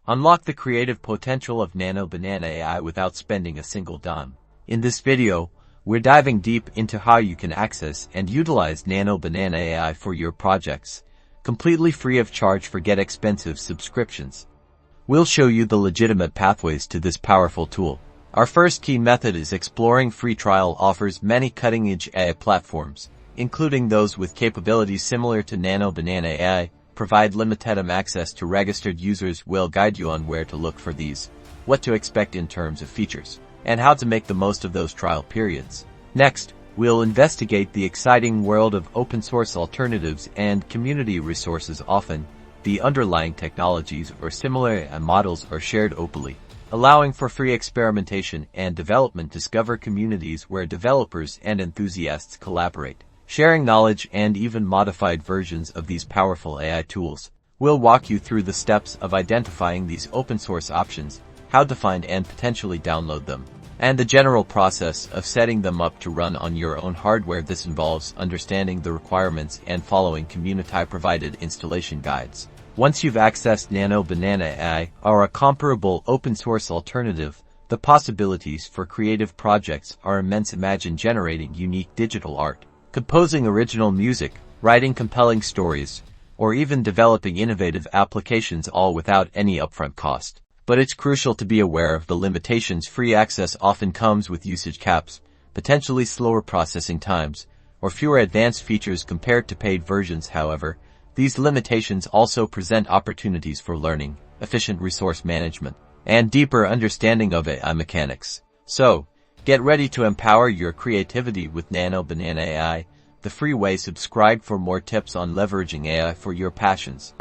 Unlock the creative potential of Nano Banana AI without spending a single dime. In this video, we're diving deep into how you can access and utilize Nano Banana AI for your projects, completely free of charge. Forget expensive subscriptions. We'll show you the legitimate pathways to this powerful tool. Our first key method is exploring free trial offers. Many cutting-edge AI platforms, including those with capabilities similar to Nano Banana AI, provide limited access to registered users. We'll guide you on where to look for these, what to expect in terms of features, and how to make the most of those trial periods. Next, we'll investigate the exciting world of open-source alternatives and community resources. Often, the underlying technologies or similar AI models are shared openly, allowing for free experimentation and development. Discover communities where developers and enthusiasts collaborate, sharing knowledge and even modified versions of these powerful AI tools. We'll walk you through the steps of identifying these open-source options, how to find and potentially download them, and the general process of setting them up to run on your own hardware. This involves understanding the requirements and following community-provided installation guides. Once you've accessed Nano Banana AI or a comparable open-source alternative, the possibilities for creative projects are immense. Imagine generating unique digital art, composing original music, writing compelling stories, or even developing innovative applications, all without any upfront cost. But it's crucial to be aware of the limitations. Free access often comes with usage caps, potentially slower processing times, or fewer advanced features compared to paid versions. However, these limitations also present opportunities for learning, efficient resource management, and deeper understanding of AI mechanics. So, get ready to empower your creativity with Nano Banana AI, the free way. Subscribe for more tips on leveraging AI for your passions.